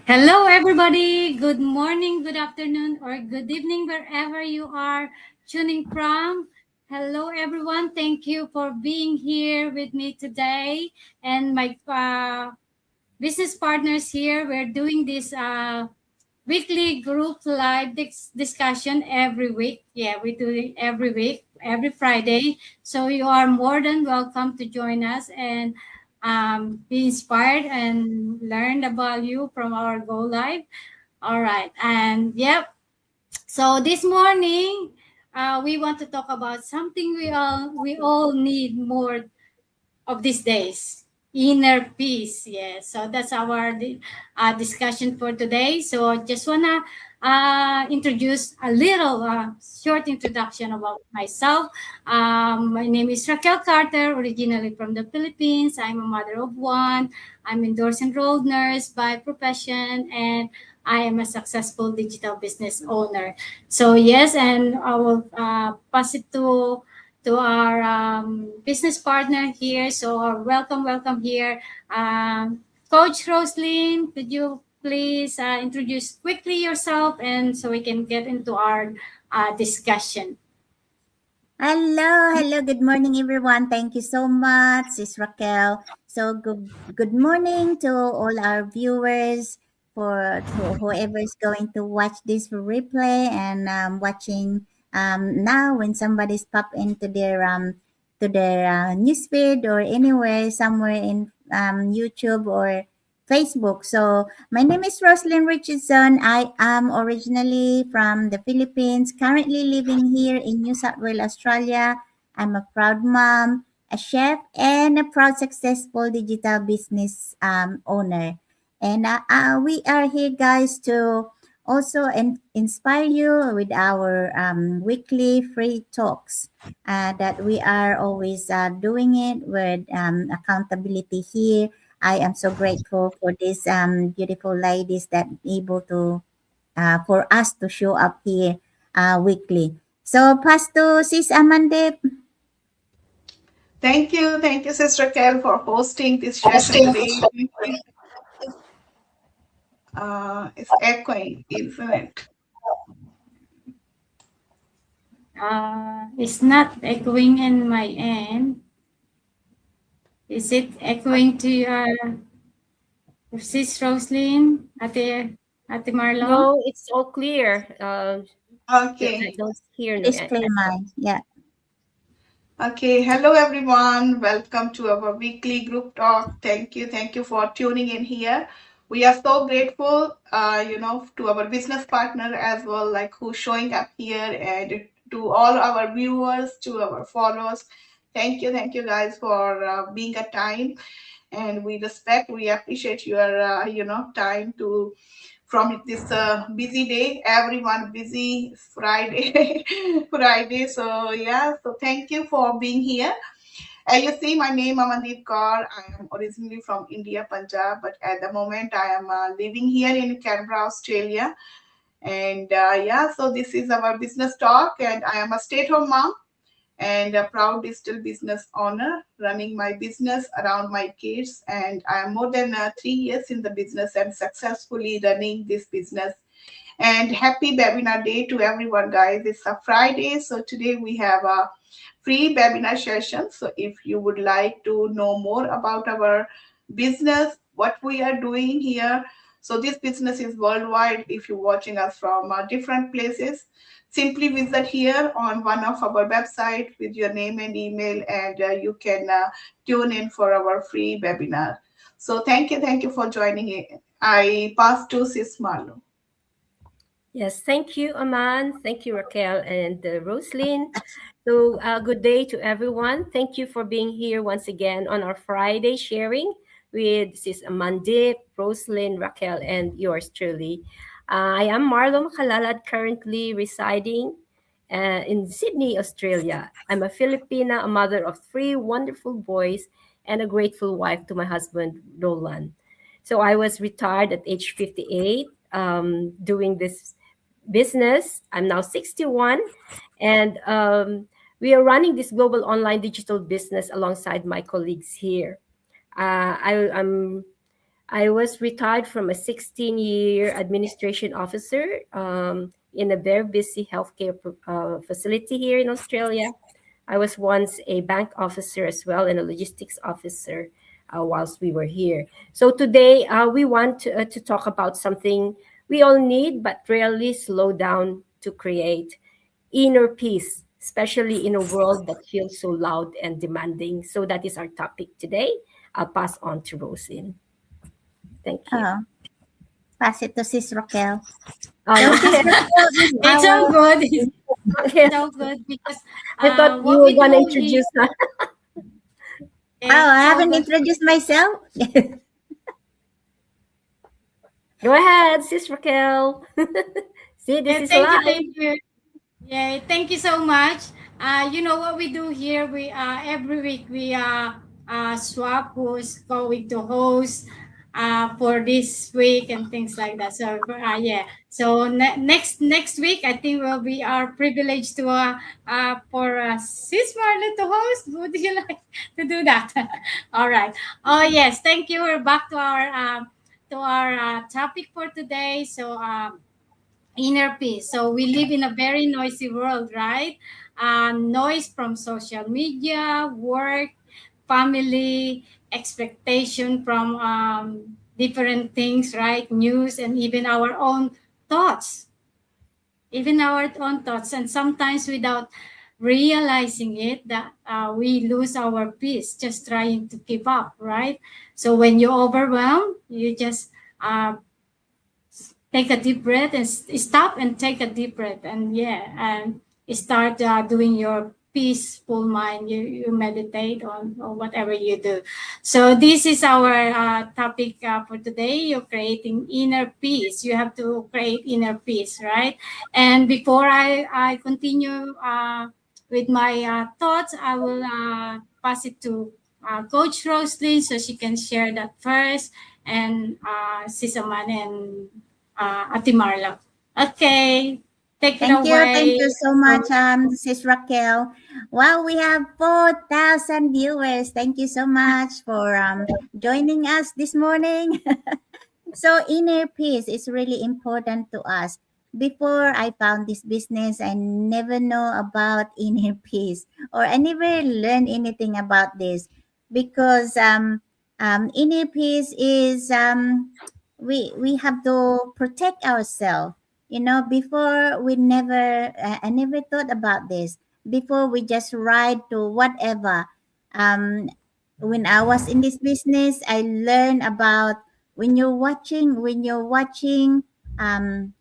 Hello, everybody. Good morning, good afternoon, or good evening, wherever you are tuning from. Hello, everyone. Thank you for being here with me today. And my business partners here, we're doing this weekly group live discussion every week. Yeah, we do it every week, every Friday. So you are more than welcome to join us and be inspired and learn the value from our Go Live. All right. And yep. So this morning, we want to talk about something we all need more of these days, inner peace. Yes, so that's our discussion for today. So I just want to introduce a little short introduction about myself. My name is Raquel Carter, originally from the Philippines. I'm a mother of one. I'm endorsed enrolled nurse by profession, and I am a successful digital business owner. So yes, and I will pass it to our business partner here. So welcome here. Coach Roslyn, could you please introduce quickly yourself and so we can get into our discussion? Hello, good morning, everyone. Thank you so much, Sis Raquel. So good morning to all our viewers, for to whoever is going to watch this replay and watching now when somebody's pop into their newsfeed or anywhere somewhere in YouTube or Facebook. So my name is Roslyn Richardson. I am originally from the Philippines, currently living here in New South Wales, Australia. I'm a proud mom, a chef, and a proud successful digital business owner. And we are here, guys, to also inspire you with our weekly free talks that we are always doing it with accountability here. I am so grateful for these beautiful ladies that able to for us to show up here weekly. So, pass to Sis Amande. Thank you, Sister Raquel, for hosting this session today. It's echoing, isn't it? It's not echoing in my end. Is it echoing to your sis Roslyn, Ate Marlo? No, it's all clear. I Okay. don't hear It no is clear echo. mind. Yeah. Okay. Hello, everyone. Welcome to our weekly group talk. Thank you for tuning in here. We are so grateful, to our business partner as well, like who's showing up here, and to all our viewers, to our followers. Thank you, guys, for being a time, and we appreciate your, time to from this busy day, everyone busy Friday. Friday, so yeah, so thank you for being here. You see, my name Amandeep Kaur. I am originally from India, Punjab, but at the moment I am living here in Canberra, Australia. And yeah, so this is our business talk, and I am a stay-at-home mom and a proud digital business owner, running my business around my kids. And I am more than 3 years in the business and successfully running this business. And happy webinar day to everyone, guys. It's a Friday, so today we have a free webinar session. So if you would like to know more about our business, what we are doing here, so this business is worldwide. If you're watching us from different places, simply visit here on one of our website with your name and email, and you can tune in for our free webinar. So thank you for joining in. I pass to Sis Marlo. Yes, thank you, Aman. Thank you, Raquel and Roslyn. So, good day to everyone. Thank you for being here once again on our Friday sharing with Sis Amandip, Roslyn, Raquel, and yours truly. I am Marlon Makalalad, currently residing in Sydney, Australia. I'm a Filipina, a mother of three wonderful boys, and a grateful wife to my husband, Roland. So, I was retired at age 58, doing this business. I'm now 61, and we are running this global online digital business alongside my colleagues here. I'm I was retired from a 16-year administration officer in a very busy healthcare facility here in Australia. I was once a bank officer as well and a logistics officer whilst we were here. So today we want to talk about something we all need but rarely slow down to create: inner peace, especially in a world that feels so loud and demanding. So that is our topic today. I'll pass on to Rosin. Thank you. Oh, pass it to Sis Raquel. Oh, So Sis yeah. Raquel is It's so our good. It's Okay. so good because I thought you what were we gonna do here, introduce her. Oh, I it's so haven't good. introduced myself. Go ahead, Sis Raquel. See, this Yeah, is thank you, live. thank you. Yeah, thank you so much. You know what we do here? We every week we swap who's going to host for this week and things like that. So yeah. So next week I think will be our privilege to for Sis Marley to host. Would you like to do that? All right. Oh yes, thank you. We're back to our topic for today. So inner peace. So we live in a very noisy world, right? Noise from social media, work, family, expectation from different things, right? News, and even our own thoughts, even our own thoughts. And sometimes without realizing it, that we lose our peace just trying to keep up, right? So when you're overwhelmed, you just uh, take a deep breath and stop and take a deep breath and yeah and start doing your peaceful mind. You meditate on or whatever you do. So this is our topic for today. You're creating inner peace. You have to create inner peace, right? And before I continue with my thoughts, I will pass it to Coach Roslyn so she can share that first, and Sisaman and Ate Marla. Okay, take it Thank away. you so much, Sis Raquel. Wow, we have 4,000 viewers. Thank you so much for joining us this morning. So inner peace is really important to us. Before I found this business, I never know about inner peace, or I never learned anything about this, because inner peace is we have to protect ourselves. You know, before we never, I never thought about this. Before we just ride to whatever. Um, when I was in this business, I learned about when you're watching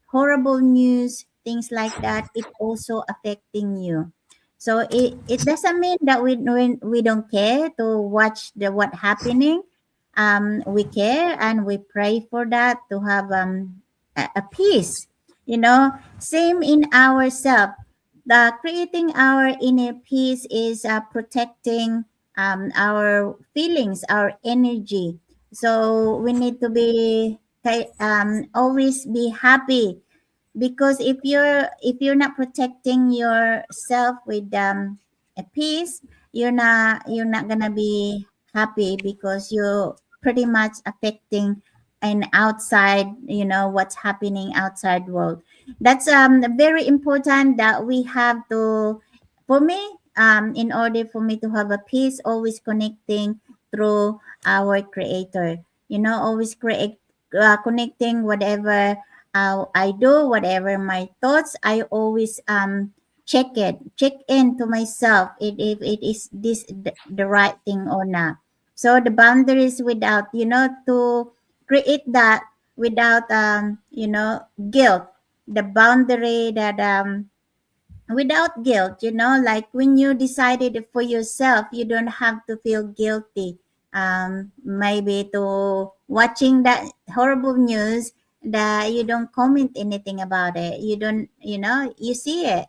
horrible news, things like that, it also affecting you. So it doesn't mean that we don't care to watch the what happening. We care and we pray for that to have a peace. You know, same in ourselves. The creating our inner peace is protecting our feelings, our energy. So we need to be always be happy, because if you're not protecting yourself with a peace, you're not gonna be happy, because you're pretty much affecting an outside, what's happening outside world. That's very important that we have to, for me, in order for me to have a peace, always connecting through our creator, always create connecting whatever I do, whatever my thoughts, I always check in to myself if it is the right thing or not. So the boundaries, without, to create that without guilt, the boundary that without guilt, like when you decided for yourself, you don't have to feel guilty, maybe to watching that horrible news, that you don't comment anything about it, you don't, you see it.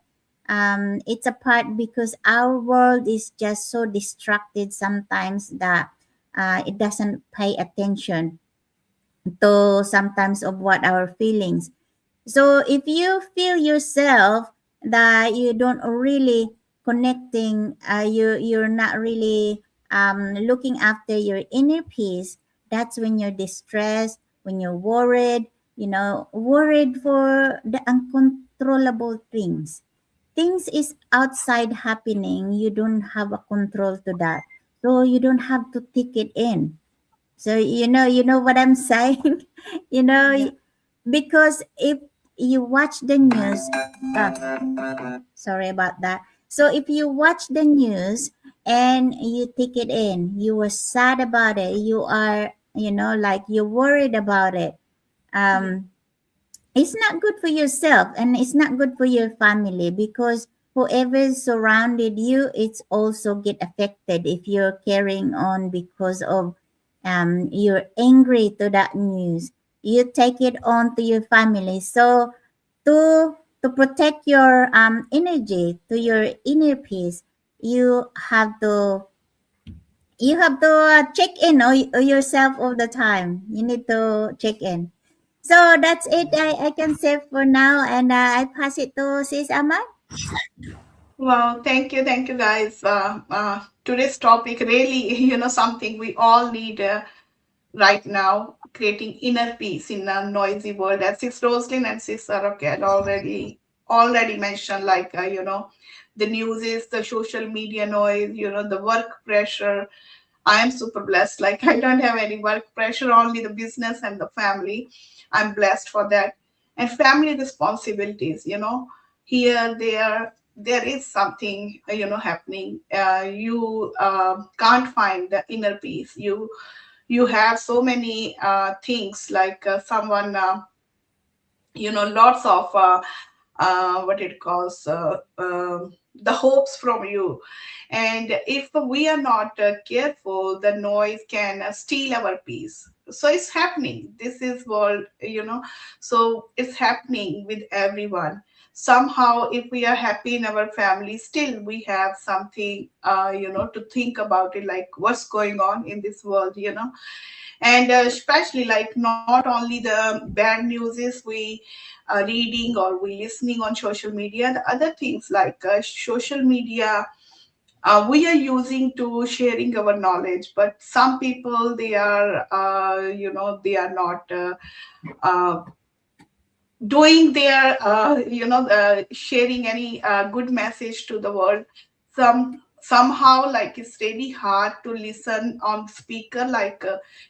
It's a part, because our world is just so distracted sometimes that it doesn't pay attention to sometimes of what our feelings. So if you feel yourself that you don't really connecting, you're not really looking after your inner peace, That's when you're distressed, when you're worried, worried for the uncontrollable things. Things is outside happening, you don't have a control to that. So you don't have to take it in. So you know what I'm saying? you know Yeah. because if you watch the news, sorry about that. So if you watch the news and you take it in, you were sad about it, you are, like you're worried about it. Yeah. um it's not good for yourself and it's not good for your family, because whoever surrounded you, it's also get affected if you're carrying on because of you're angry to that news. You take it on to your family. So to protect your energy, to your inner peace, you have to check in yourself all the time. You need to check in. So that's it. I can say for now, and I pass it to Sis Aman. Wow, thank you guys. Today's topic really, something we all need right now, creating inner peace in a noisy world. As Sis Roslyn and Sis Sarah had already mentioned, like the news is the social media noise, the work pressure. I am super blessed. Like I don't have any work pressure, only the business and the family. I'm blessed for that. And family responsibilities, here, there is something, happening. You can't find the inner peace. You have so many things, like someone, lots of what it calls the hopes from you. And if we are not careful, the noise can steal our peace. So it's happening, this is world, so it's happening with everyone. Somehow, if we are happy in our family, still we have something, to think about it, like what's going on in this world, and especially, like, not only the bad news is we reading or we listening on social media, the other things, like social media, we are using to sharing our knowledge, but some people, they are, they are not uh, doing their, sharing any good message to the world. Somehow, like, it's really hard to listen on speaker, like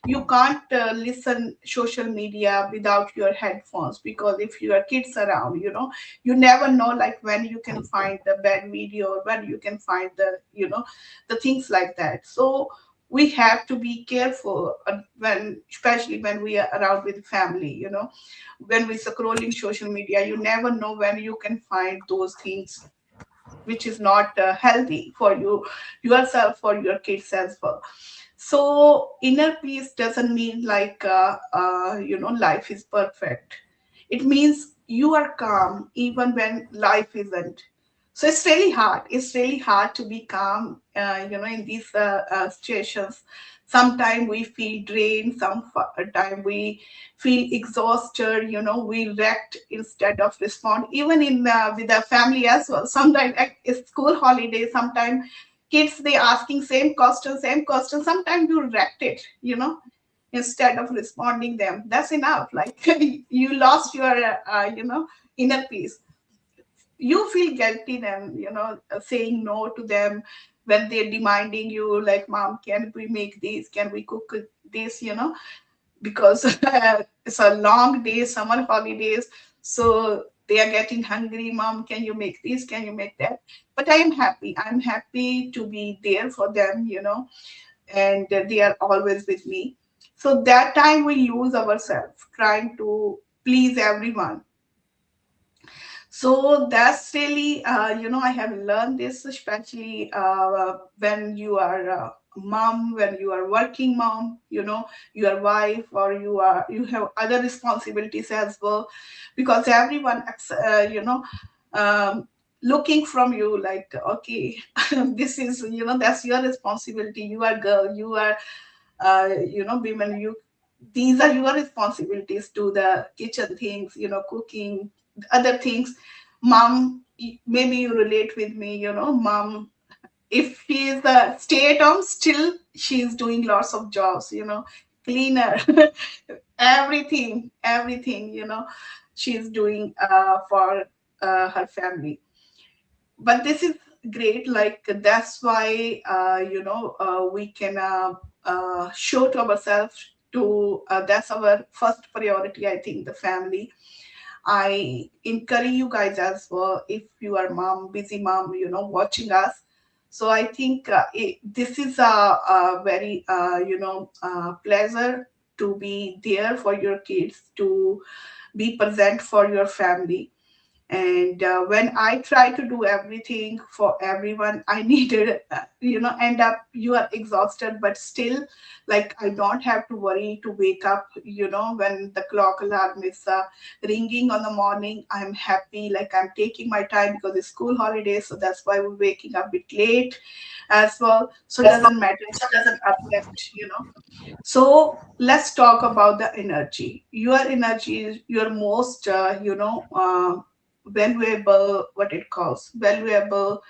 you can't listen social media without your headphones, because if your kids around, you never know, like, when you can find the bad video, when you can find the, the things like that. So we have to be careful when, especially when we are around with family, when we scrolling social media, you never know when you can find those things which is not healthy for you, yourself, or your kids as well. So inner peace doesn't mean like life is perfect. It means you are calm even when life isn't. So it's really hard. It's really hard to be calm, in these situations. Sometimes we feel drained. Sometimes we feel exhausted. We react instead of respond. Even in with the family as well. Sometimes it's school holiday. Sometimes kids, they asking same question. Sometimes you react it. Instead of responding them. That's enough. Like you lost your inner peace. You feel guilty then, saying no to them when they're demanding you, like, mom, can we make this, can we cook this, because it's a long day, summer holidays, so they are getting hungry. Mom, can you make this, can you make that? But I'm happy to be there for them, and they are always with me. So that time we lose ourselves trying to please everyone. So that's really, I have learned this, especially when you are a mom, when you are working mom, your wife, or you have other responsibilities as well, because everyone, um, looking from you, like, okay, this is, that's your responsibility. You are girl, you are, women, these are your responsibilities to the kitchen things, cooking, other things. Mom, maybe you relate with me, mom, if she is a stay at home, still she is doing lots of jobs, cleaner, everything, she's doing for her family. But this is great, like that's why we can show to ourselves to that's our first priority, I think, the family. I encourage you guys as well, if you are mom, busy mom, watching us. So I think this is a very pleasure to be there for your kids, to be present for your family. And when I try to do everything for everyone, I needed end up you are exhausted, but still, like, I don't have to worry to wake up when the clock alarm is ringing on the morning. I'm happy, like I'm taking my time because it's school holidays, so that's why we're waking up a bit late as well. So it doesn't matter, it doesn't affect. So let's talk about the energy. Your energy is your most valuable, what it calls valuable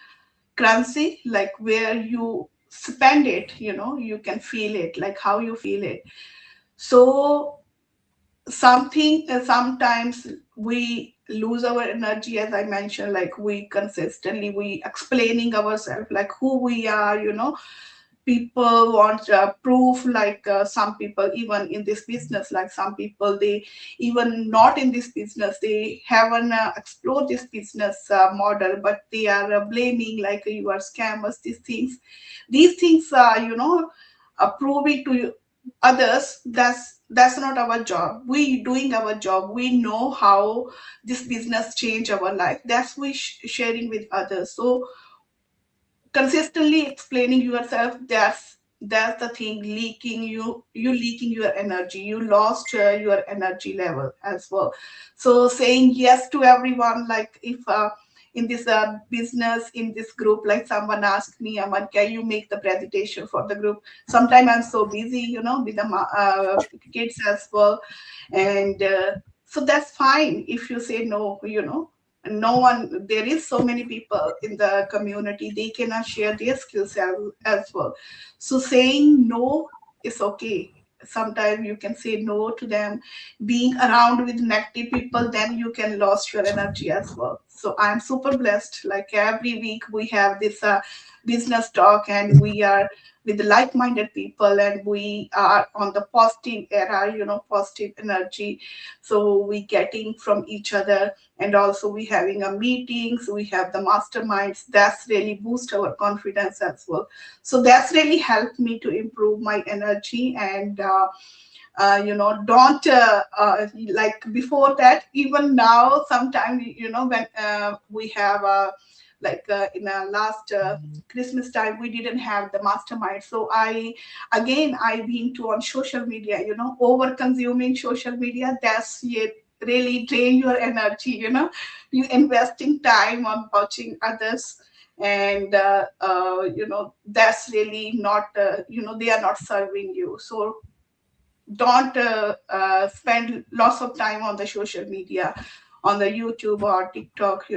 currency, like where you spend it, you can feel it, like how you feel it. So something sometimes we lose our energy, as I mentioned, like we consistently we explaining ourselves, like who we are, people want proof, like some people even in this business, like some people, they even not in this business, they haven't explored this business model, but they are blaming, like you are scammers, these things proving to others. That's not our job. We doing our job, we know how this business change our life, that's we sharing with others. So consistently explaining yourself, that's the thing, leaking you leaking your energy, you lost your energy level as well. So saying yes to everyone, like if in this business, in this group, like someone asked me, Aman, can you make the presentation for the group? Sometimes I'm so busy, with the kids as well. And so that's fine if you say no, no one, there is so many people in the community, they cannot share their skills as well. So saying no is okay. Sometimes you can say no to them. Being around with negative people, then you can lose your energy as well. So I'm super blessed, like every week we have this business talk, and we are with like-minded people, and we are on the positive era, positive energy. So we getting from each other, and also we having a meetings, we have the masterminds, that's really boost our confidence as well. So that's really helped me to improve my energy. And don't like before that, even now sometimes, when we have in a last Christmas time, we didn't have the mastermind. So I've been to on social media, over consuming social media, that's it really drain your energy, you investing time on watching others. And that's really not they are not serving you. So don't spend lots of time on the social media, on the YouTube or TikTok,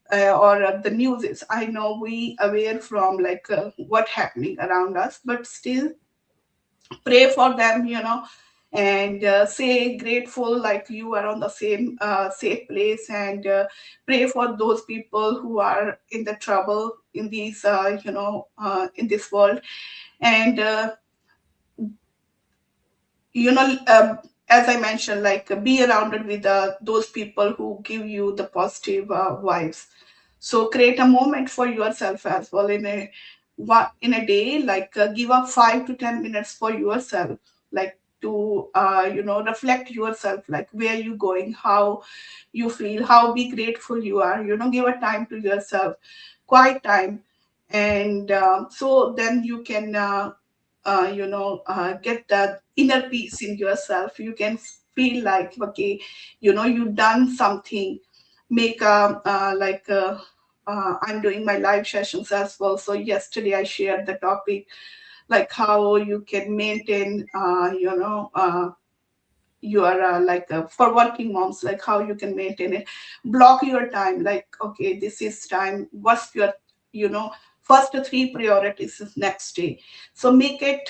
or the news is, I know we aware from like what happening around us, but still pray for them, and say grateful, like you are on the same safe place. And pray for those people who are in the trouble in these in this world. And as I mentioned, like be around with those people who give you the positive vibes. So create a moment for yourself as well in a day, like give up 5 to 10 minutes for yourself, like to reflect yourself, like where you going, how you feel, how be grateful you are, give a time to yourself, quiet time. And so then you can get that inner peace in yourself. You can feel like, okay, you've done something. Make I'm doing my live sessions as well. So yesterday I shared the topic, like how you can maintain your for working moms, like how you can maintain it. Block your time, like okay, this is time, what's your you know first three priorities is next day. So make it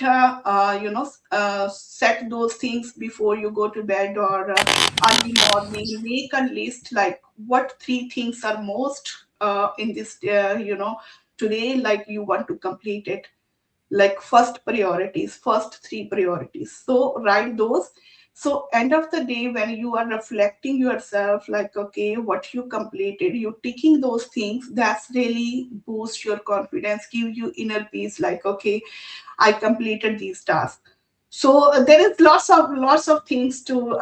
set those things before you go to bed, or early morning. Make a list like what three things are most in this today, like you want to complete it, like first priorities, first three priorities. So write those. So end of the day, when you are reflecting yourself, like, okay, what you completed, you ticking those things, that's really boost your confidence, give you inner peace, like, okay, I completed these tasks. So there is lots of things to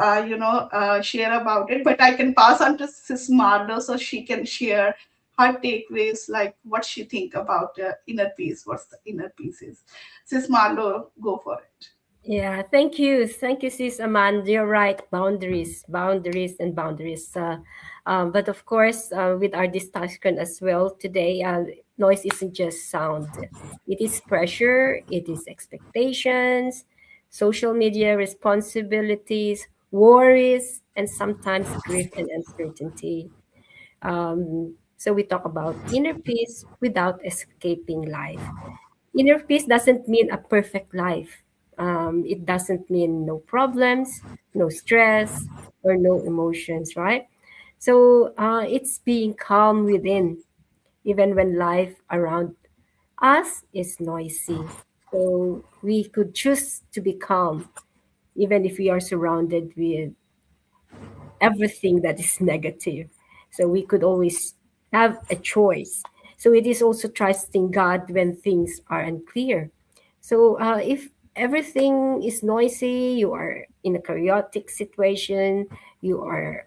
share about it, but I can pass on to Sis Mardo so she can share her takeaways, like what she think about inner peace, what's the inner peace is. Sis Mardo, go for it. Yeah, thank you, Sis Amanda. You're right. Boundaries, boundaries, and boundaries. But of course, with our discussion as well today, noise isn't just sound. It is pressure. It is expectations, social media responsibilities, worries, and sometimes grief and uncertainty. So we talk about inner peace without escaping life. Inner peace doesn't mean a perfect life. It doesn't mean no problems, no stress, or no emotions, right? So it's being calm within, even when life around us is noisy. So we could choose to be calm, even if we are surrounded with everything that is negative. So we could always have a choice. So it is also trusting God when things are unclear. So if everything is noisy, you are in a chaotic situation, you are,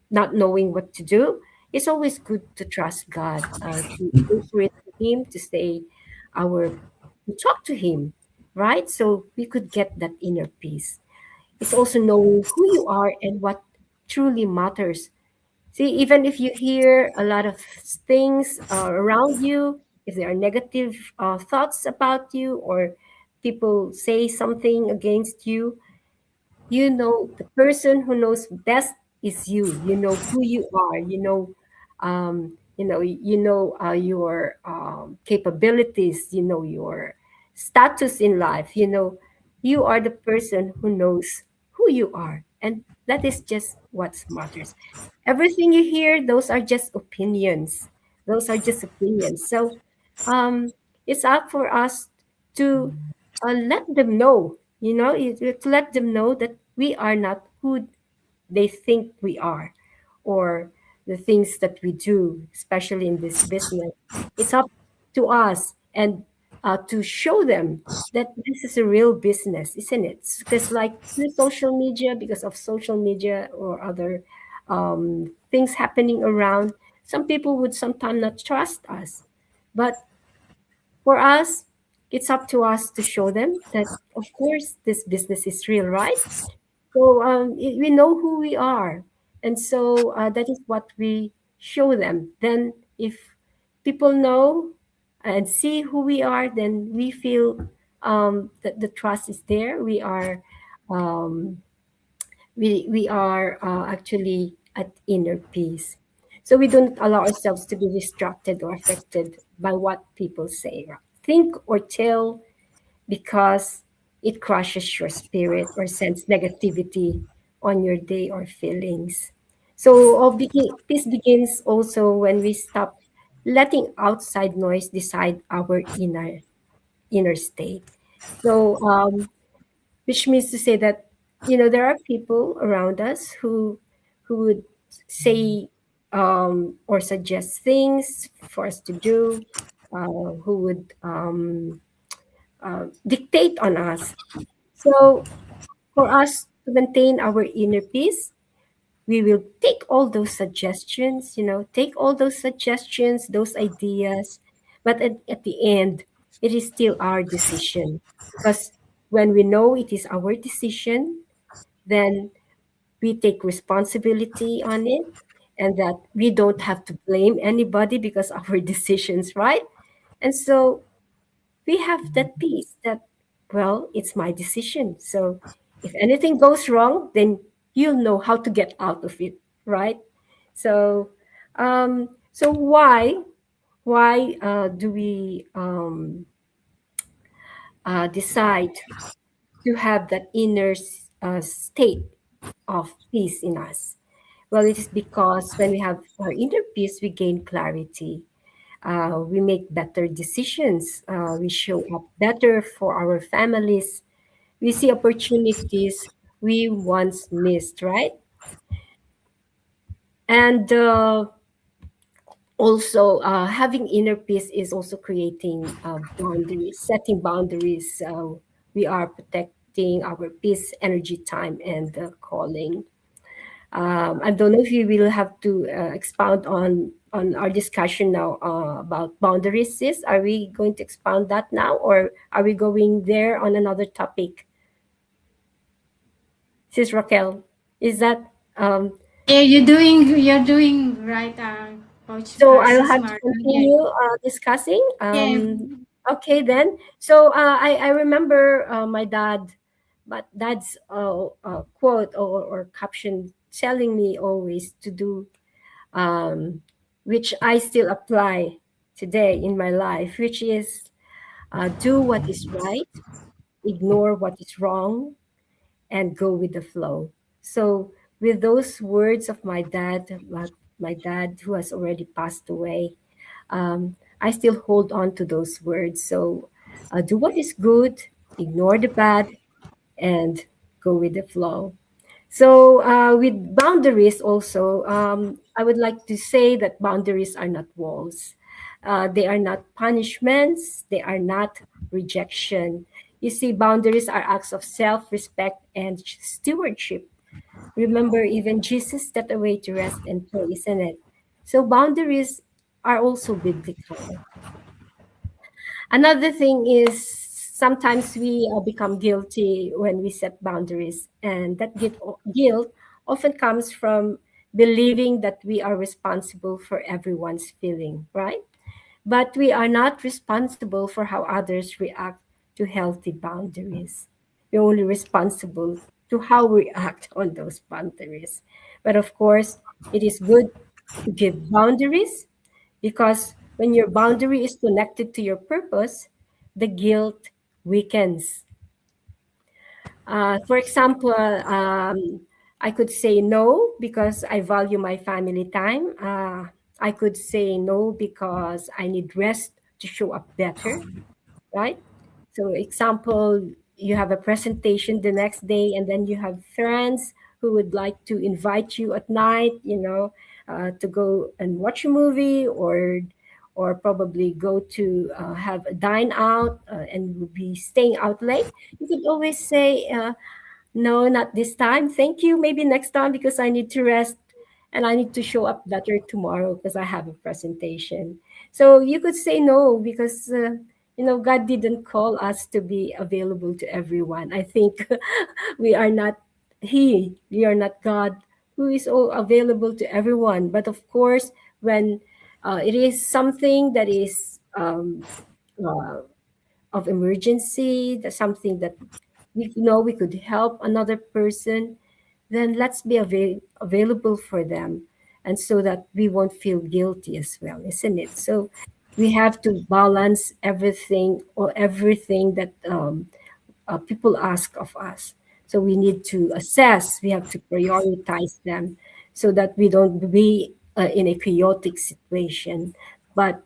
not knowing what to do, it's always good to trust God, to go through it to Him, to say our, to talk to Him, right? So we could get that inner peace. It's also knowing who you are and what truly matters. See, even if you hear a lot of things around you, if there are negative thoughts about you, or people say something against you, you know the person who knows best is you. You know who you are. Your capabilities. You know your status in life. You know you are the person who knows who you are, and that is just what matters. Everything you hear, those are just opinions. Those are just opinions. So um, it's up for us to let them know, to let them know that we are not who they think we are, or the things that we do, especially in this business. It's up to us, and to show them that this is a real business, isn't it? Because like through social media, because of social media or other things happening around, some people would sometimes not trust us. But for us, it's up to us to show them that, of course, this business is real, right? So we know who we are, and so that is what we show them. Then, if people know and see who we are, then we feel that the trust is there. Um, we are actually at inner peace. So we don't allow ourselves to be distracted or affected by what people say, think, or tell, because it crushes your spirit or sends negativity on your day or feelings. So peace begins also when we stop letting outside noise decide our inner state. So which means to say that there are people around us who would say or suggest things for us to do, who would dictate on us. So for us to maintain our inner peace, we will take all those suggestions, take all those suggestions, those ideas, but at the end, it is still our decision. Because when we know it is our decision, then we take responsibility on it, and that we don't have to blame anybody because of our decisions, right? And so we have that peace that, well, it's my decision. So if anything goes wrong, then you'll know how to get out of it, right? So, so why? Why do we decide to have that inner state of peace in us? Well, it is because when we have our inner peace, we gain clarity. We make better decisions. We show up better for our families. We see opportunities we once missed, right? And also, having inner peace is also creating boundaries, setting boundaries. We are protecting our peace, energy, time, and calling. I don't know if you will have to expound on our discussion now about boundaries. Sis, are we going to expound that now, or are we going there on another topic? Sis Raquel, is that Yeah, you're doing right, Coach so? I'll Sis have to Marlon. Yeah, continue discussing. yeah. Okay, then. So I remember my dad, but dad's quote or caption telling me always to do, um, which I still apply today in my life, which is do what is right, ignore what is wrong, and go with the flow. So, with those words of my dad who has already passed away, I still hold on to those words. So, do what is good, ignore the bad, and go with the flow. So, with boundaries, also, I would like to say that boundaries are not walls. They are not punishments. They are not rejection. You see, boundaries are acts of self respect and stewardship. Remember, even Jesus stepped away to rest and pray, isn't it? So, boundaries are also biblical. Another thing is sometimes we become guilty when we set boundaries, and that guilt often comes from believing that we are responsible for everyone's feeling, right? But we are not responsible for how others react to healthy boundaries. We're only responsible to how we act on those boundaries. But of course, it is good to give boundaries because when your boundary is connected to your purpose, the guilt weakens. For example, I could say no because I value my family time. I could say no because I need rest to show up better, right? So, example, you have a presentation the next day, and then you have friends who would like to invite you at night, to go and watch a movie or probably go to have a dine out and will be staying out late. You could always say, no, not this time. Thank you. Maybe next time because I need to rest and I need to show up better tomorrow because I have a presentation. So you could say no because, God didn't call us to be available to everyone. I think we are not we are not God who is all available to everyone. But of course, when it is something that is uh, of emergency, that's something that we know we could help another person, then let's be available for them. And so that we won't feel guilty as well, isn't it? So we have to balance everything that people ask of us. So we need to assess, we have to prioritize them so that we don't be in a chaotic situation. But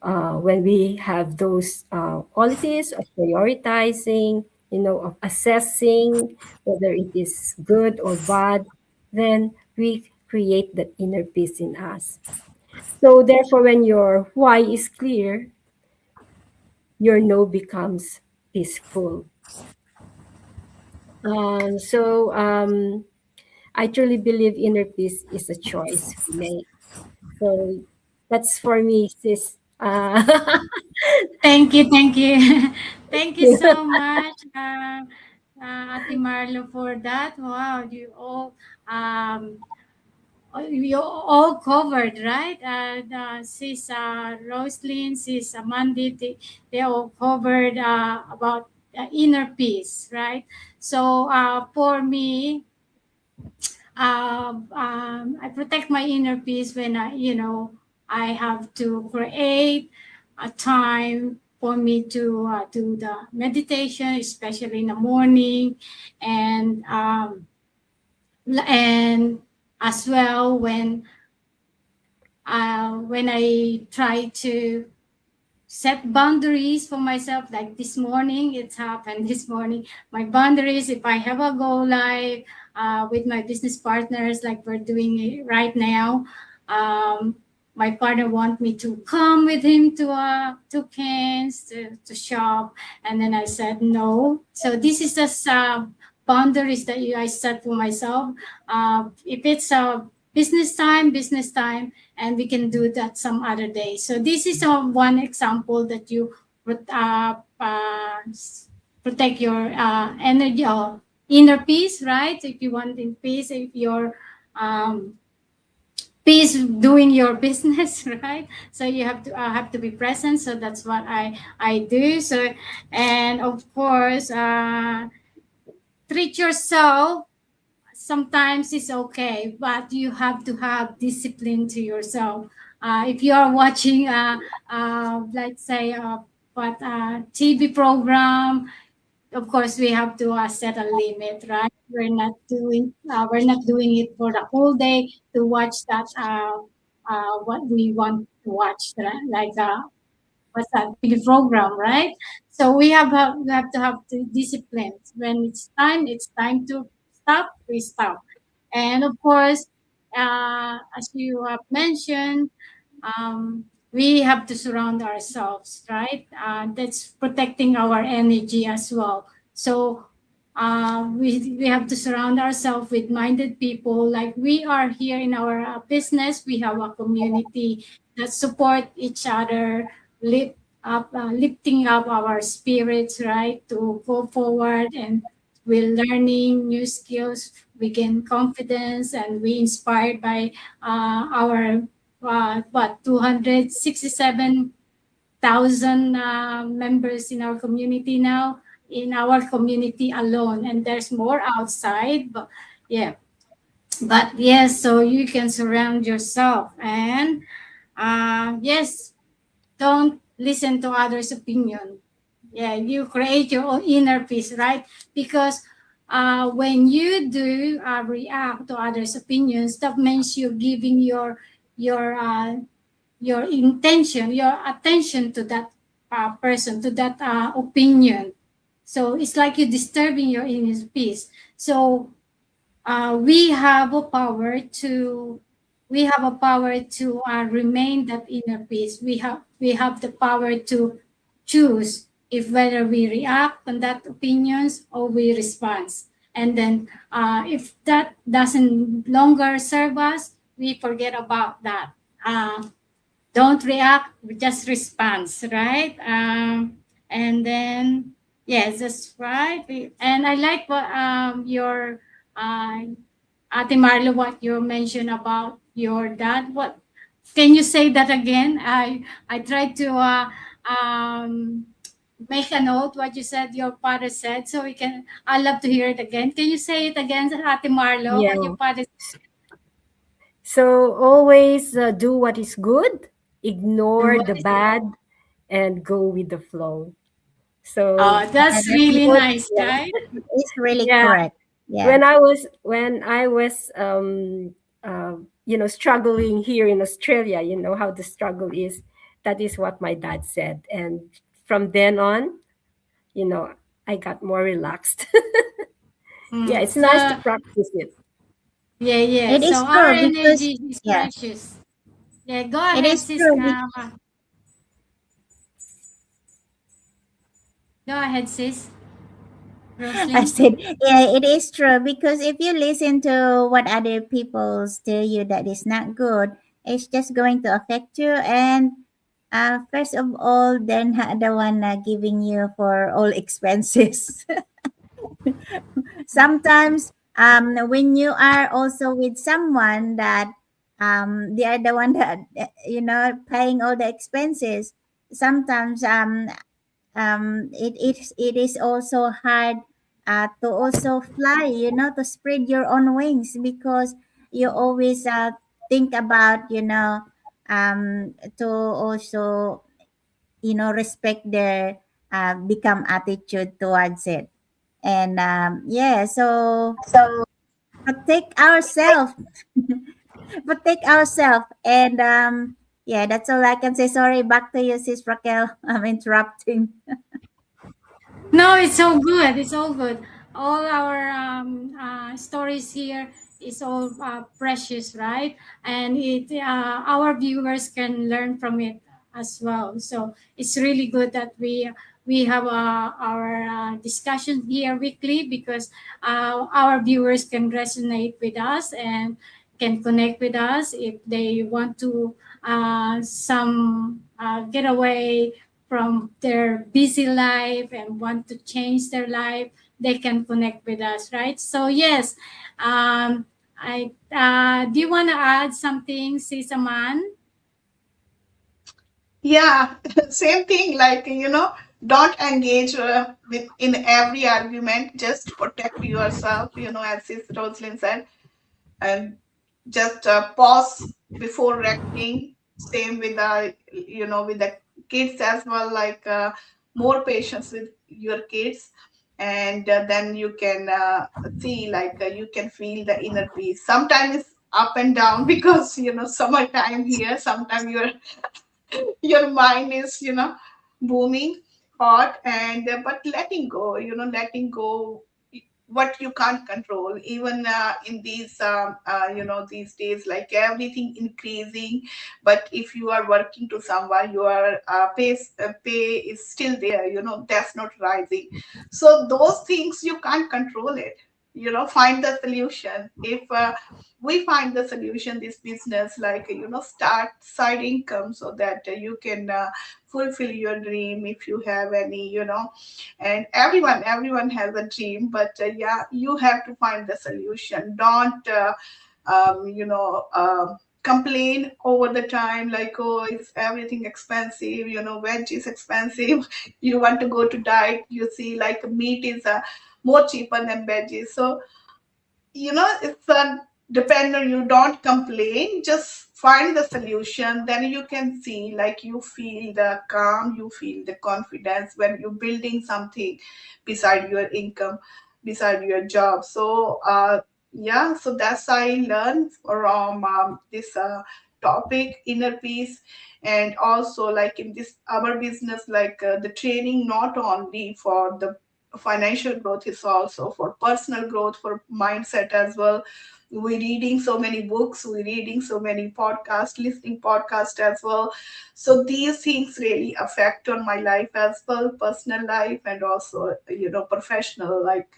when we have those qualities of prioritizing, of assessing whether it is good or bad, then we create that inner peace in us. So, therefore, when your why is clear, your no becomes peaceful. I truly believe inner peace is a choice we make. So, that's for me, sis. Thank you, thank you. Thank you so much, Ate Marlo, for that. Wow, you all covered, right? Sis Roslyn, sis Amanda, they all covered about inner peace, right? So for me, I protect my inner peace when I, I have to create a time for me to do the meditation, especially in the morning, and and as well when I try to set boundaries for myself. Like this morning, it's happened this morning. My boundaries, if I have a go live with my business partners, like we're doing it right now, um, my partner want me to come with him to Cairns to shop, and then I said no. So this is just boundaries that I set for myself. If it's a business time, and we can do that some other day. So this is one example that you protect your energy or inner peace, right? If you want in peace, if you're um, peace doing your business, right? So you have to be present. So that's what I do. So, and of course, treat yourself sometimes it's okay, but you have to have discipline to yourself. If you are watching, let's say, but TV program, of course we have to set a limit, right? We're not doing it for the whole day to watch that what we want to watch, right? Like what's that TV program, right? So we have to have the discipline. When it's time to stop, we stop. And of course, as you have mentioned, we have to surround ourselves, right? That's protecting our energy as well. So we have to surround ourselves with minded people. Like we are here in our business, we have a community that support each other, lifting up our spirits, right, to go forward, and we're learning new skills. We gain confidence, and we inspired by our 267,000 members in our community now, in our community alone, and there's more outside. But yeah, but yes, so you can surround yourself, and yes, don't listen to others' opinion. Yeah, you create your own inner peace, right? Because when you do react to others' opinions, that means you're giving your your intention, your attention to that person, to that opinion. So it's like you're disturbing your inner peace. So we have a power to remain that inner peace. We have the power to choose if whether we react on that opinions or we respond. And then if that doesn't longer serve us, we forget about that. Don't react, just respond, right? And then yes, that's right. And I like what your uh, Ate Marlo, what you mentioned about your dad. What can you say that again? I tried to make a note what you said your father said, so we can. I love to hear it again. Can you say it again, Ate Marlo? What your Yeah. father? So always do what is good, ignore the What? bad, and go with the flow. So Oh, that's That's really most, nice, yeah, right? it's really yeah. correct. Yeah. When I was struggling here in Australia, you know how the struggle is. That is what my dad said, and from then on, you know, I got more relaxed. Yeah, it's So nice to practice it. yeah, yeah. It So is our true because, energy is yeah, precious. Yeah, go it ahead, is sis. true. Go ahead, sis. I Roslyn. said, yeah, it is true because if you listen to what other people tell you that is not good, it's just going to affect you. And first of all, then the one giving you for all expenses. Sometimes, when you are also with someone that they are the one that paying all the expenses. Sometimes it is also hard to also fly, to spread your own wings because you always think about to also, respect their become attitude towards it. And yeah, so protect ourselves. Protect ourselves. And yeah, that's all I can say. Sorry, back to you, Sis Raquel. I'm interrupting. No, it's all good. It's all good. All our stories here is all precious, right? And our viewers can learn from it as well. So it's really good that we have our discussion here weekly, because our viewers can resonate with us and can connect with us if they want to some get away from their busy life and want to change their life. They can connect with us, right? So yes, I do you want to add something, Sisaman? Yeah, same thing. Like, don't engage with in every argument. Just protect yourself. As Sis Rosalind said, and just pause before reacting. Same with the kids as well. Like, more patience with your kids, and then you can see, like, you can feel the inner peace. Sometimes it's up and down because summertime here. Sometimes your mind is booming hot, and but letting go what you can't control, even in these these days, like everything increasing. But if you are working to somewhere, your pay is still there, that's not rising. So those things you can't control it. Find the solution. If we find the solution, this business, like, start side income, so that you can fulfill your dream if you have any. And everyone has a dream, but yeah, you have to find the solution. Don't complain over the time, like, oh, it's everything expensive, veg is expensive. You want to go to diet, you see, like, meat is more cheaper than veggies. So it's depend on you. Don't complain, just find the solution. Then you can see, like, you feel the calm, you feel the confidence when you're building something beside your income, beside your job. So yeah, so that's I learned from this topic, inner peace. And also, like, in this our business, like, the training not only for the financial growth, is also for personal growth, for mindset as well. We're reading so many books, we're reading so many podcasts, listening podcast as well. So these things really affect on my life as well, personal life, and also professional, like,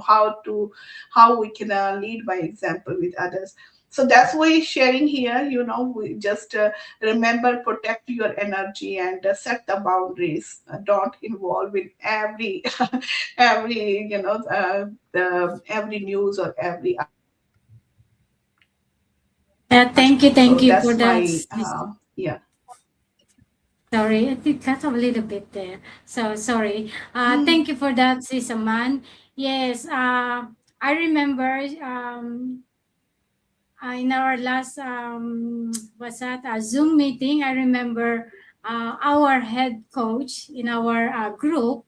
how we can lead by example with others. So that's why sharing here, we just remember, protect your energy, and set the boundaries. Don't involve in every every every news or every. Thank So you for that's that. my yeah. Sorry, I did cut off a little bit there. So sorry. Hmm. Thank you for that, Sisaman. Yes, I remember in our last what's that, a Zoom meeting. I remember our head coach in our group,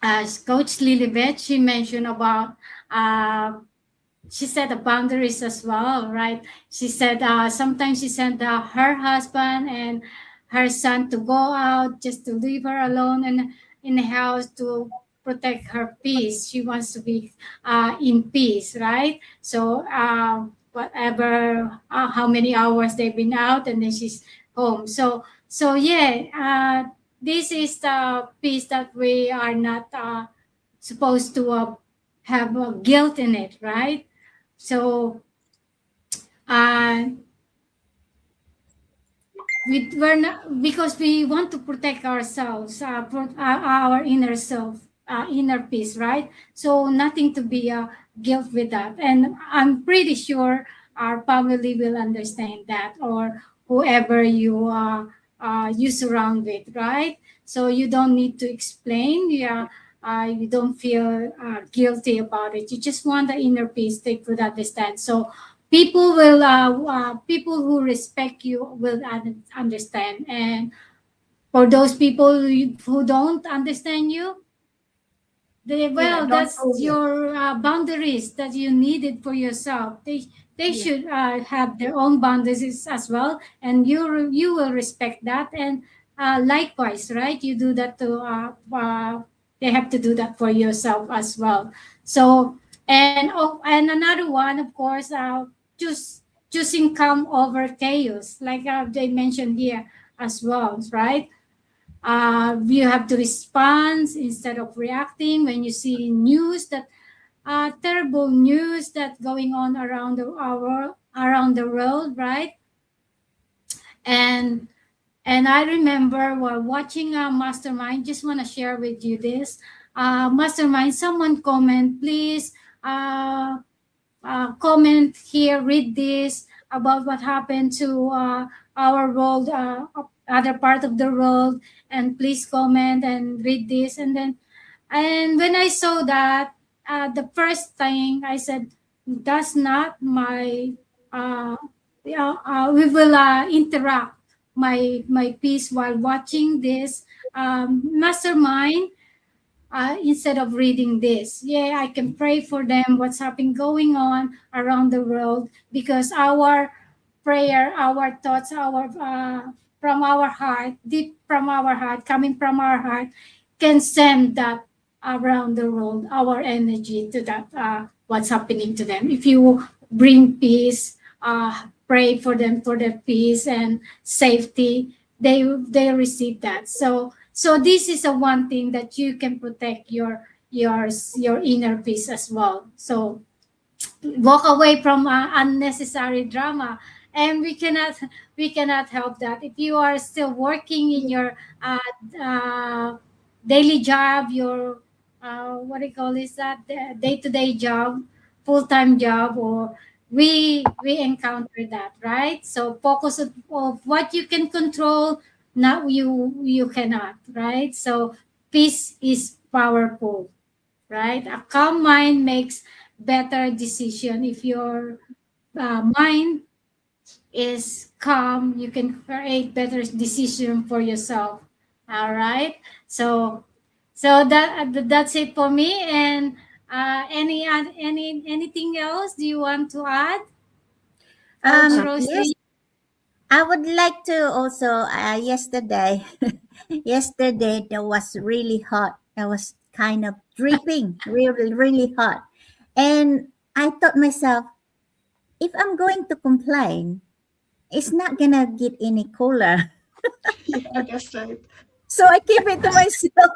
as Coach Lilibet, she mentioned about she said the boundaries as well, right? She said sometimes she sent her husband and her son to go out, just to leave her alone in the house to protect her peace. She wants to be in peace, right? So whatever, how many hours they've been out, and then she's home. So yeah, this is the peace that we are not supposed to have guilt in it, right? So uh, we're not, because we want to protect ourselves, our inner self, inner peace, right? So nothing to be guilt with that. And I'm pretty sure our family will understand that, or whoever you surround with, right? So you don't need to explain. Yeah, you don't feel guilty about it. You just want the inner peace. They could understand. So people who respect you will understand. And for those people who don't understand you, Yeah, well, don't that's forget. your boundaries that you needed for yourself. They Yeah. should have their own boundaries as well, and you will respect that. And likewise, right? You do that to they have to do that for yourself as well. So, and another one, of course, choose choosing calm over chaos, like they mentioned here as well, right? You have to respond instead of reacting when you see news that terrible news that going on around the world, right? and and I remember while watching a mastermind, just want to share with you this mastermind. Someone comment, please. Comment here, read this about what happened to our world, other part of the world, and please comment and read this. And when I saw that, the first thing I said, that's not my, we will interact my piece while watching this mastermind instead of reading this. Yeah, I can pray for them, what's happening going on around the world, because our prayer, our thoughts, our from our heart, deep from our heart, coming from our heart, can send that around the world, our energy to that what's happening to them. If you bring peace, pray for them for their peace and safety, they receive that. So this is a one thing that you can protect your inner peace as well. So walk away from unnecessary drama, and we cannot help that. If you are still working in your uh, daily job, your what do you call is that, day-to-day job, full-time job, or we encounter that, right? So focus of what you can control, not you cannot, right? So peace is powerful, right? A calm mind makes better decision. If your mind is calm, you can create better decision for yourself. All right. So that's it for me. And anything else do you want to add, Coach Yes, Rosie? I would like to also. Yesterday, yesterday it was really hot. I was kind of dripping, really, really hot, and I thought myself, if I'm going to complain, it's not gonna get any cooler. Yeah, that's right. So I keep it to myself.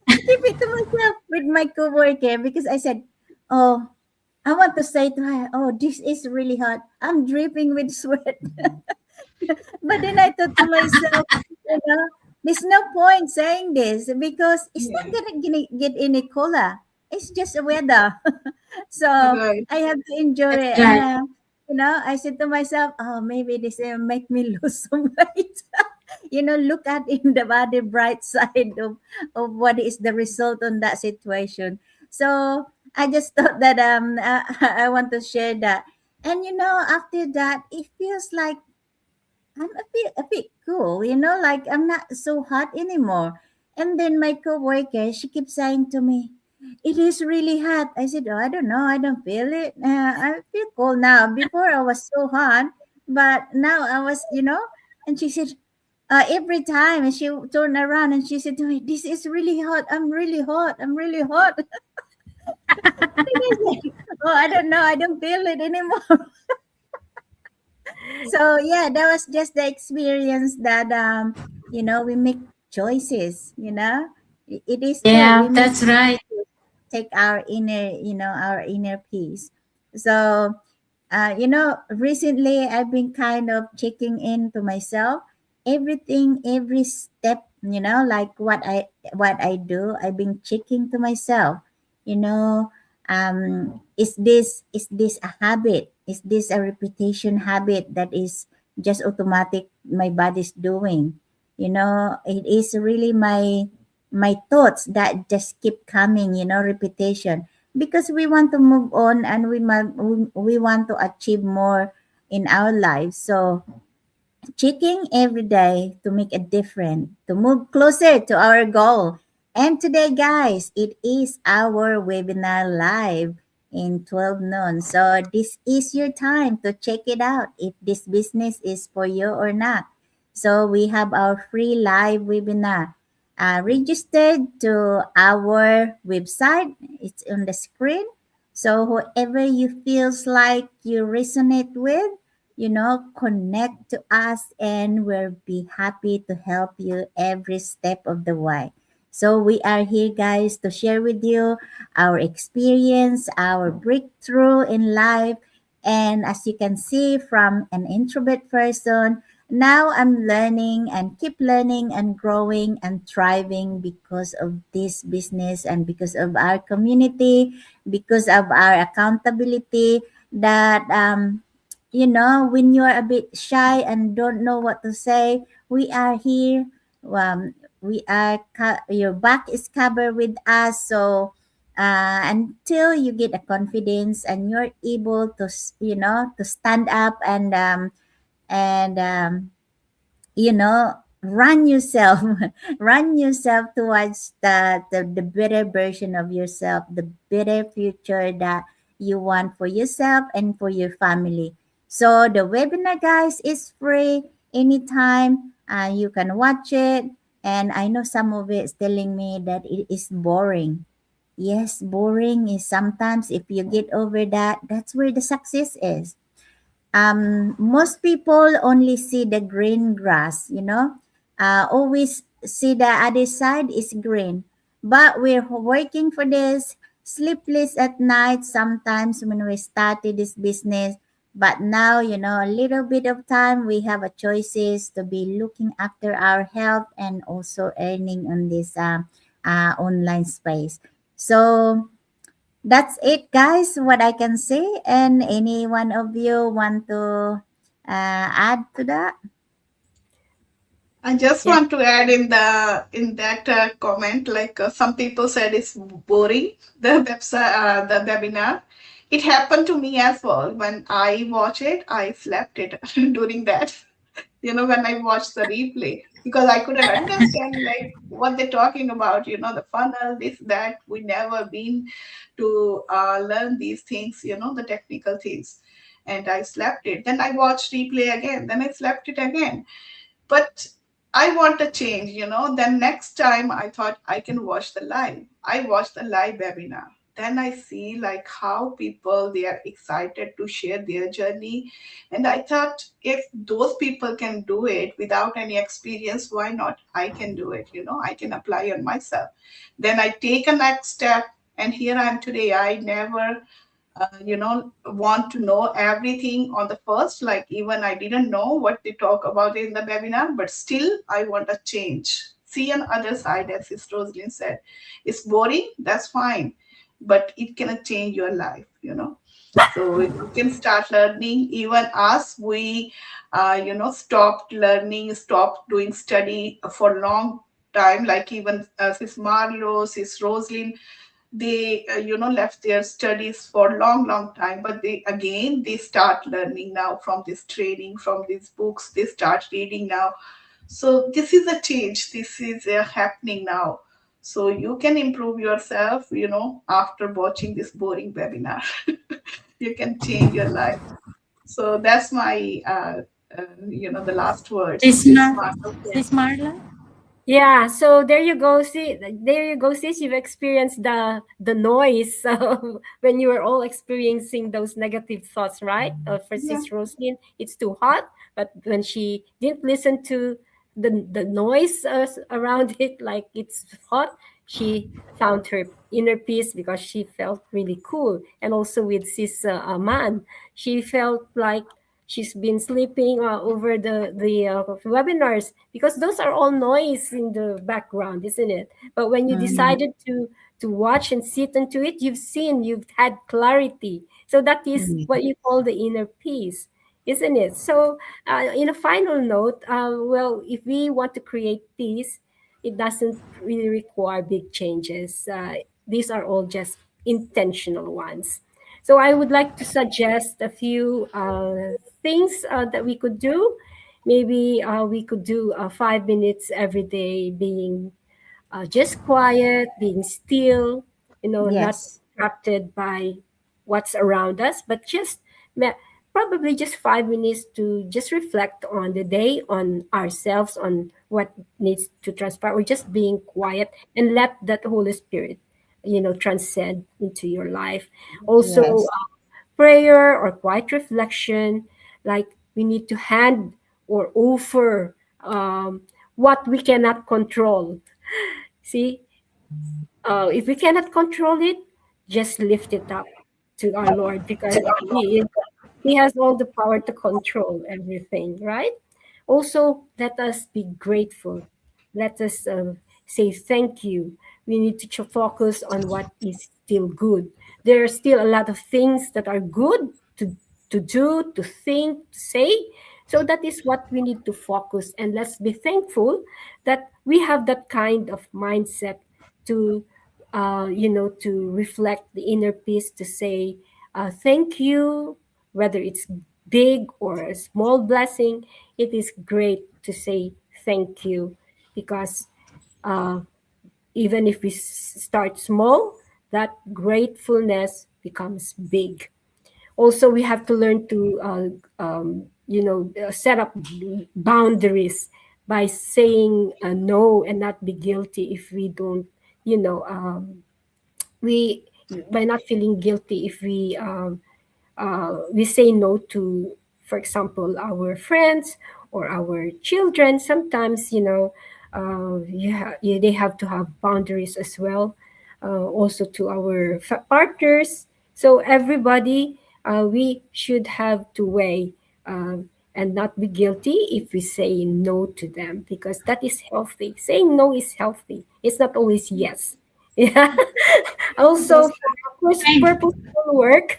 I keep it to myself with my coworker because I said, "Oh, I want to say to her, oh, this is really hot. I'm dripping with sweat." But then I thought to myself, you know, there's no point saying this because it's not Yeah, gonna get any cooler. It's just a weather. So right. I have to endure That's it. And, right. I said to myself, oh, maybe this will make me lose some weight. Look at in the body bright side of what is the result on that situation. So I just thought that I want to share that. And after that, it feels like I'm a bit cool, like I'm not so hot anymore. And then my coworker, she keeps saying to me, "It is really hot." I said, "Oh, I don't know. I don't feel it. I feel cold now. Before I was so hot, but now I was, And she said, every time, and she turned around and she said to me, "This is really hot. I'm really hot. I'm really hot." And I said, "Oh, I don't know. I don't feel it anymore." So yeah, that was just the experience that we make choices. It is true. Yeah, We make that's right. take our inner peace. So recently I've been kind of checking into myself, everything, every step, like what I do, I've been checking to myself, you know is this a habit, is this a repetition habit that is just automatic my body's doing. It is really my thoughts that just keep coming, repetition. because we want to move on and we want to achieve more in our lives. So checking every day to make a difference, to move closer to our goal. And today, guys, it is our webinar live in 12 noon. So this is your time to check it out if this business is for you or not. So we have our free live webinar. Registered to our website. It's on the screen. So whoever you feels like you resonate with, connect to us and we'll be happy to help you every step of the way. So we are here, guys, to share with you our experience, our breakthrough in life. And as you can see from an introvert person, now I'm learning and keep learning and growing and thriving because of this business and because of our community, because of our accountability that when you are a bit shy and don't know what to say, we are here. Your back is covered with us. So until you get a confidence and you're able to, to stand up and run yourself run yourself towards the better version of yourself, the better future that you want for yourself and for your family. So the webinar, guys, is free anytime. You can watch it, and I know some of it is telling me that it is boring. Yes, boring is sometimes, if you get over that, that's where the success is. Most people only see the green grass, always see the other side is green. But we're working for this, sleepless at night sometimes when we started this business. But now, a little bit of time, we have a choices to be looking after our health and also earning on this online space. So that's it, guys, what I can say. And any one of you want to add to that? I just Yeah. want to add in that comment, like some people said it's boring, the website, the webinar. It happened to me as well. When I watch it, I slept it during that. When I watched the replay, because I couldn't understand like what they're talking about. The funnel, this, that. We never been to learn these things. The technical things, and I slept it. Then I watched replay again. Then I slept it again, but I want a change. Then next time I thought I can watch the live. I watched the live webinar. Then I see like how people, they are excited to share their journey. And I thought, if those people can do it without any experience, why not I can do it? I can apply on myself. Then I take a next step, and here I am today. I never want to know everything on the first. Like, even I didn't know what they talk about in the webinar, but still I want a change. See on other side, as Sister Rosalind said, it's boring, that's fine, but it can change your life. So you can start learning. Even us, we stopped learning, stopped doing study for long time. Like even sis Marlo, sis Rosalind, they left their studies for long time, but they start learning now from this training, from these books. They start reading now. So this is a change, this is happening now. So you can improve yourself, after watching this boring webinar. You can change your life. So that's my the last words, Sis, sis Martha. Sis Marla? Yeah, so there you go. See, there you go, sis. You've experienced the noise when you were all experiencing those negative thoughts, right? For Yeah. sis Roslyn, it's too hot, but when she didn't listen to the noise around it, like it's hot, she found her inner peace because she felt really cool. And also with sis Aman, she felt like she's been sleeping over the webinars because those are all noise in the background, isn't it? But when you Mhm. decided to watch and sit into it, you've had clarity. So that is Mhm. what you call the inner peace, isn't it? So in a final note, well, if we want to create peace, it doesn't really require big changes. These are all just intentional ones. So I would like to suggest a few things that we could do. Maybe we could do 5 minutes every day, being just quiet, being still, not Yes. distracted by what's around us, but just ma- probably just 5 minutes to just reflect on the day, on ourselves, on what needs to transpire, or just being quiet and let that Holy Spirit, transcend into your life. Also, Yes. prayer or quiet reflection, like we need to hand or offer what we cannot control. See, if we cannot control it, just lift it up to our Lord, because He has all the power to control everything, right? Also, let us be grateful. Let us say thank you. We need to focus on what is still good. There are still a lot of things that are good to do, to think, to say. So that is what we need to focus. And let's be thankful that we have that kind of mindset to, to reflect the inner peace, to say thank you, whether it's big or a small blessing. It is great to say thank you, because uh, even if we start small, that gratefulness becomes big. Also, we have to learn to set up boundaries by saying no, and not be guilty if we don't, you know we by not feeling guilty if we say no to, for example, our friends or our children. Sometimes, they have to have boundaries as well. Also to our partners. So everybody, we should have to weigh, and not be guilty if we say no to them, because that is healthy. Saying no is healthy. It's not always yes. Yeah. Also, Yes. of course, Thank purposeful work,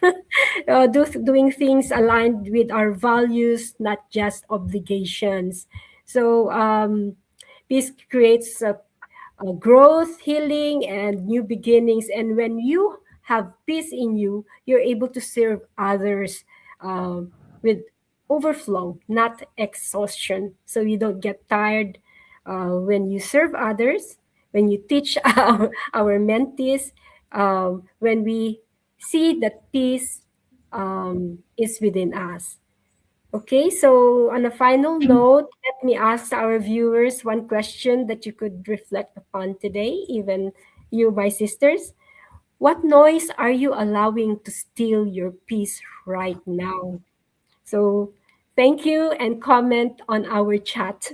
doing things aligned with our values, not just obligations. So, peace creates growth, healing, and new beginnings. And when you have peace in you, you're able to serve others with overflow, not exhaustion. So you don't get tired when you serve others, when you teach our mentees, when we see that peace is within us. Okay, so on a final note, let me ask our viewers one question that you could reflect upon today, even you, my sisters. What noise are you allowing to steal your peace right now? So thank you, and comment on our chat.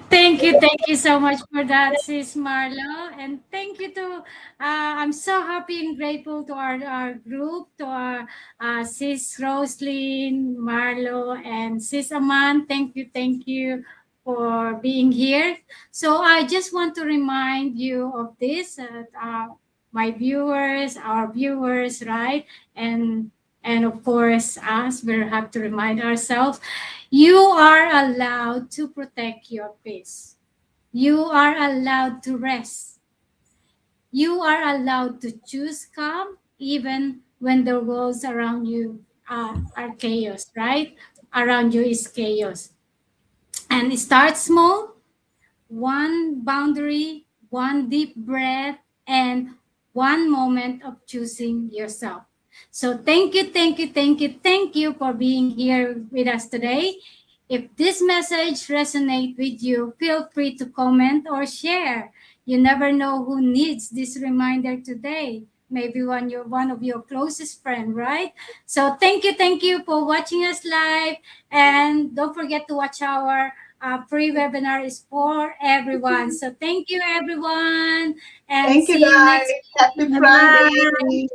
Thank you so much for that, Sis Marlo. And thank you to, I'm so happy and grateful to our group, to our Sis Roslyn, Marlo, and Sis Aman. Thank you for being here. So I just want to remind you of this, my viewers, our viewers, right? And of course, us, we have to remind ourselves, you are allowed to protect your peace. You are allowed to rest. You are allowed to choose calm even when the worlds around you are chaos, right? Around you is chaos. And start small, one boundary, one deep breath, and one moment of choosing yourself. So thank you for being here with us today. If this message resonates with you, feel free to comment or share. You never know who needs this reminder today. Maybe one of your closest friend, right? So thank you for watching us live, and don't forget to watch our free webinar is for everyone. So thank you, everyone, and Thank you, see you guys. next Happy week. Bye Friday. bye.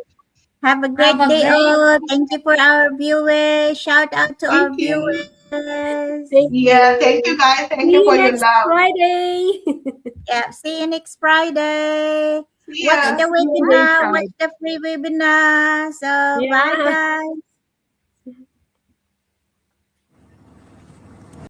Have a Have great a day great all. Thank you for our viewers. Shout out to our Thank you. viewers. Thank Yeah, thank you, you. guys. Thank See you you for your next love. Friday. Yeah, see you next Friday. See Watch ya. Yeah, the see you webinar. Watch inside. the free webinar. So bye Yeah. guys.